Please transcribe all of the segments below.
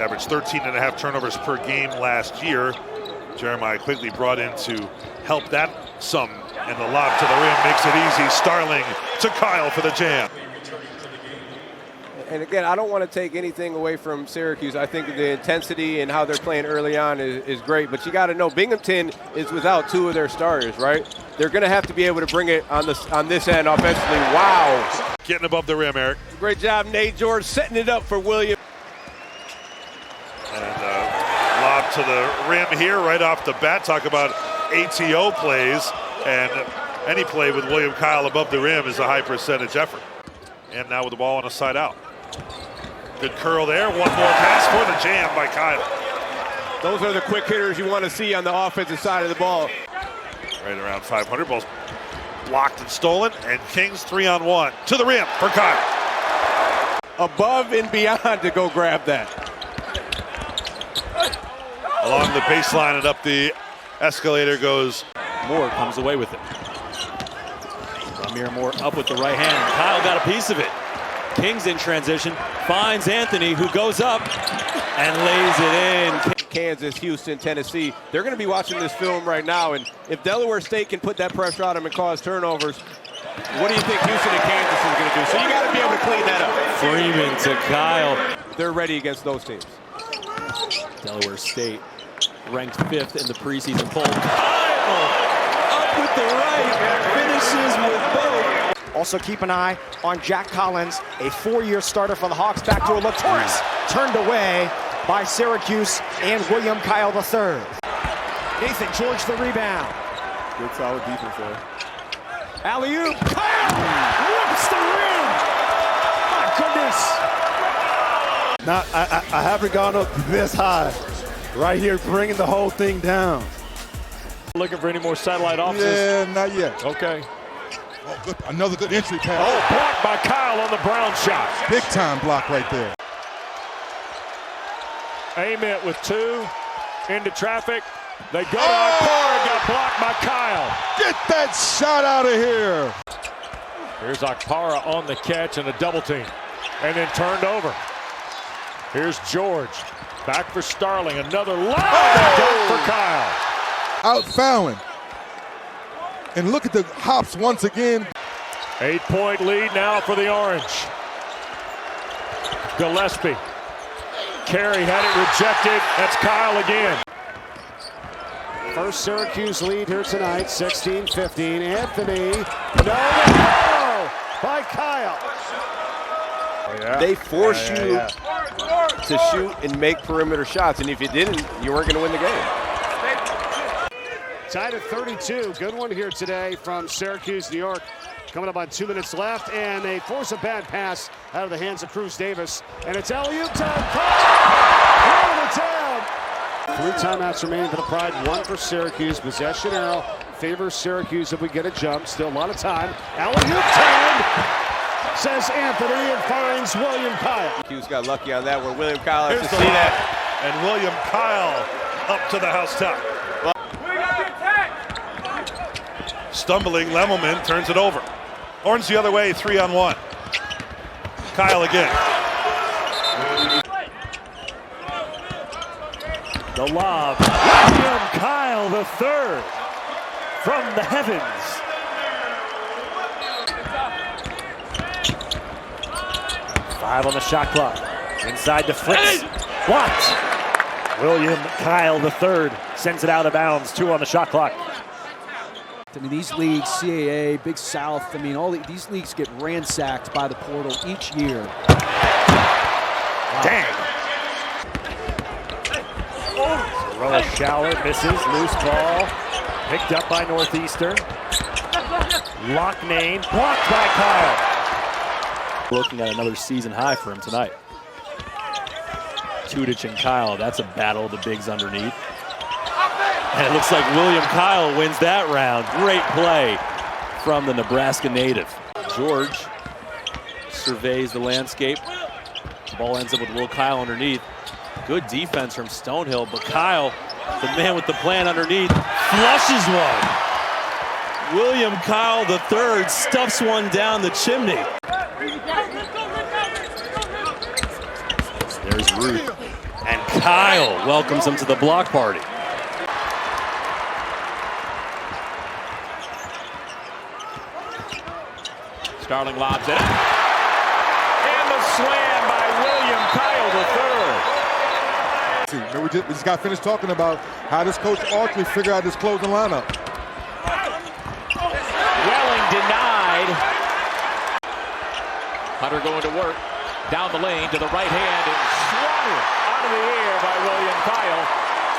Averaged 13.5 turnovers per game last year. Jeremiah quickly brought in to help that some, and the lob to the rim makes it easy. Starling to Kyle for the jam. And again, I don't want to take anything away from Syracuse. I think the intensity and how they're playing early on is great. But you got to know Binghamton is without two of their starters, right? They're going to have to be able to bring it on this end offensively. Wow. Getting above the rim, Eric. Great job, Nate George, setting it up for William. And lob to the rim here right off the bat. Talk about ATO plays. And any play with William Kyle above the rim is a high percentage effort. And now with the ball on a side out. Good curl there. One more pass for the jam by Kyle. Those are the quick hitters you want to see on the offensive side of the ball. Right around 500. Ball's blocked and stolen. And Kings 3-on-1 to the rim for Kyle. Above and beyond to go grab that. Along the baseline and up the escalator goes. Moore comes away with it. Amir Moore up with the right hand. Kyle got a piece of it. Kings in transition, finds Anthony, who goes up and lays it in. Kansas, Houston, Tennessee, they're going to be watching this film right now, and if Delaware State can put that pressure on them and cause turnovers, what do you think Houston and Kansas is going to do? So you got to be able to clean that up. Freeman to Kyle. They're ready against those teams. Delaware State ranked 5th in the preseason poll. Kyle up with the right, finishes with both. Also keep an eye on Jack Collins, a 4-year starter for the Hawks. Back to a Torres, turned away by Syracuse and William Kyle III. Nathan George the rebound. Good solid defense there. Alley-oop, Kyle rips the rim. My goodness. Now, I haven't gone up this high. Right here, bringing the whole thing down. Looking for any more satellite options? Yeah, not yet. Okay. Oh, good. Another good entry pass. Oh, blocked by Kyle on the Brown shot. Big time block right there. Ament with 2 into traffic. They go to Akpara, got blocked by Kyle. Get that shot out of here. Here's Akpara on the catch and a double team. And then turned over. Here's George. Back for Starling. Another lob dunk for Kyle. Out fouling. And look at the hops once again. 8-point lead now for the Orange. Gillespie. Carey had it rejected. That's Kyle again. First Syracuse lead here tonight, 16-15. Anthony. No, by Kyle. Oh, yeah. They force you to shoot and make perimeter shots, and if you didn't, you weren't going to win the game. Tied at 32. Good one here today from Syracuse, New York. Coming up on 2 minutes left, and they force a bad pass out of the hands of Cruz Davis. And it's alley-oop time. Kyle! 3 timeouts remaining for the Pride, 1 for Syracuse. Possession arrow favors Syracuse if we get a jump. Still a lot of time. Alley-oop time, says Anthony, and finds William Kyle. Syracuse got lucky on that one. William Kyle has to see that. And William Kyle up to the house top. Stumbling, Lemelman turns it over. Orange the other way, 3-on-1. Kyle again. The lob. William Kyle III from the heavens. Five on the shot clock. Inside to Fritz. Blocked. William Kyle III sends it out of bounds. 2 on the shot clock. I mean, these leagues, CAA, Big South, I mean, all these leagues get ransacked by the portal each year. Dang. Roa shower, misses, loose ball, picked up by Northeastern. Locknane, blocked by Kyle. Looking at another season high for him tonight. Tudich and Kyle, that's a battle of the bigs underneath. And it looks like William Kyle wins that round. Great play from the Nebraska native. George surveys the landscape. The ball ends up with Will Kyle underneath. Good defense from Stonehill, but Kyle, the man with the plan underneath, flushes one. William Kyle III stuffs one down the chimney. There's Ruth. And Kyle welcomes him to the block party. Starling lobs it. And the slam by William Kyle III. We just got finished talking about how this coach ultimately figured out this closing lineup. Welling denied. Hunter going to work. Down the lane to the right hand and swung out of the air by William Kyle.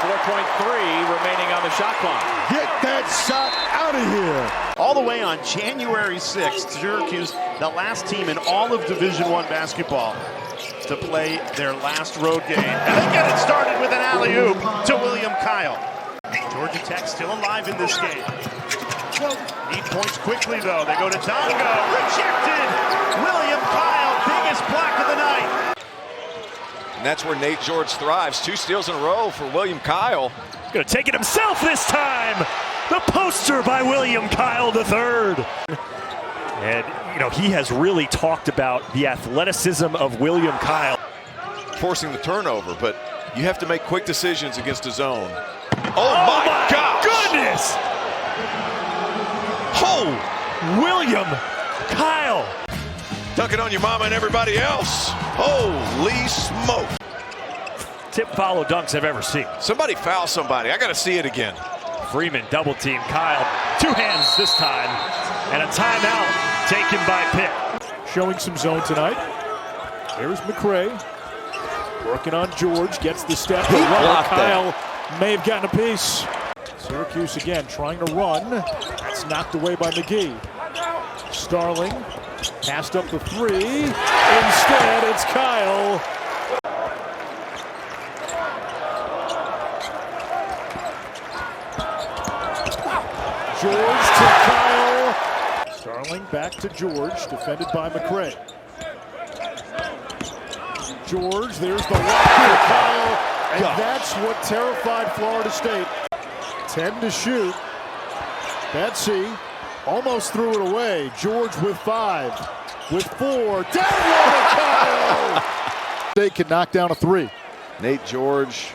4.3 remaining on the shot clock. Get that shot out of here. All the way on January 6th, Syracuse, the last team in all of Division I basketball to play their last road game. And they get it started with an alley-oop to William Kyle. Georgia Tech still alive in this game. Need points quickly, though. They go to Tonga. Rejected! William Kyle, biggest block of the night. And that's where Nate George thrives. 2 steals in a row for William Kyle. Gonna take it himself this time. The poster by William Kyle III. And, you know, he has really talked about the athleticism of William Kyle. Forcing the turnover, but you have to make quick decisions against a zone. Oh my gosh! Goodness! Oh, William Kyle. Dunking on your mama and everybody else. Holy smoke. Tip follow dunks I've ever seen. Somebody foul somebody. I got to see it again. Freeman double team Kyle. 2 hands this time. And a timeout taken by Pitt. Showing some zone tonight. There's McCray. Working on George. Gets the step. Kyle may have gotten a piece. Syracuse again trying to run. That's knocked away by McGee. Starling passed up the 3. Instead, it's Kyle. George to Kyle. Starling back to George, defended by McCray. George, there's the lock to Kyle, and that's what terrified Florida State. 10 to shoot. Betsy almost threw it away. George with 5, with 4. Down low to Kyle. State can knock down a 3. Nate George,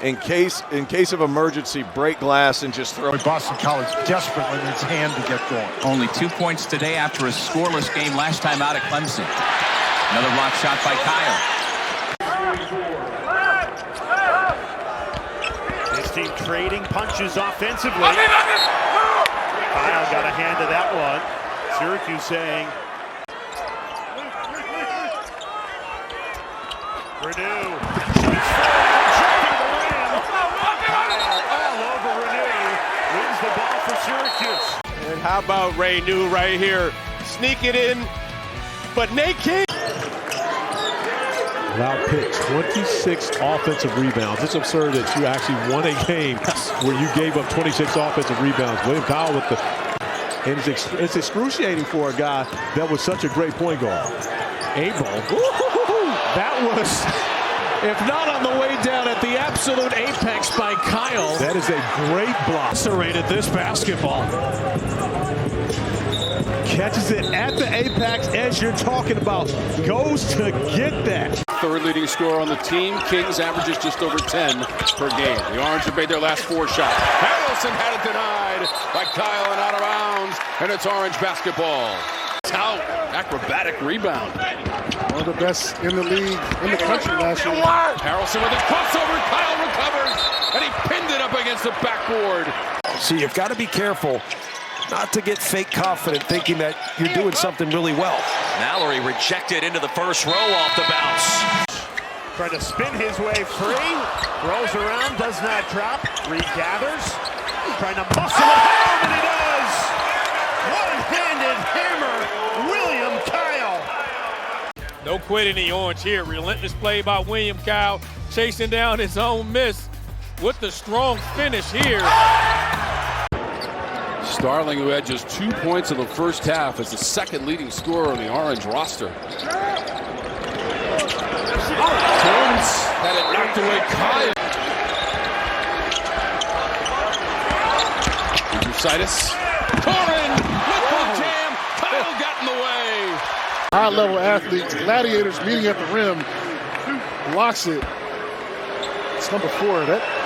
in case of emergency, break glass and just throw. Boston College desperately needs hand to get going. Only 2 points today after a scoreless game last time out at Clemson. Another block shot by Kyle. This team trading punches offensively. Kyle got a hand to that one. Syracuse saying. Renew. And how about Ray New right here? Sneak it in, but Nate King. Allowed Pitt 26 offensive rebounds. It's absurd that you actually won a game where you gave up 26 offensive rebounds. William Kyle with the, and it's excruciating for a guy that was such a great point guard. Able. That was, if not on the way down, at the absolute apex by Kyle. That is a great block. Serrated this basketball. Catches it at the apex as you're talking about. Goes to get that. Third leading scorer on the team. Kings averages just over 10 per game. The Orange have made their last 4 shots. Harrelson had it denied by Kyle and out of bounds. And it's Orange basketball. Out. Acrobatic rebound. One of the best in the league, in the country last year. Harrelson with a crossover. Kyle recovers. And he pinned it up against the backboard. So you've got to be careful not to get fake confident thinking that you're doing something really well. Mallory rejected into the first row off the bounce. Trying to spin his way free. Rolls around, does not drop. Regathers. Trying to muscle it home, and he does. One-handed hammer, William Kyle. No quitting the Orange here. Relentless play by William Kyle, chasing down his own miss with the strong finish here. Starling, who had just 2 points in the first half, is the second leading scorer on the Orange roster. Jones had it knocked away. Kyle. Citus. Corin with the jam. Kyle got in the way. High-level athletes, gladiators meeting at the rim. Blocks it. That's number 4 of it.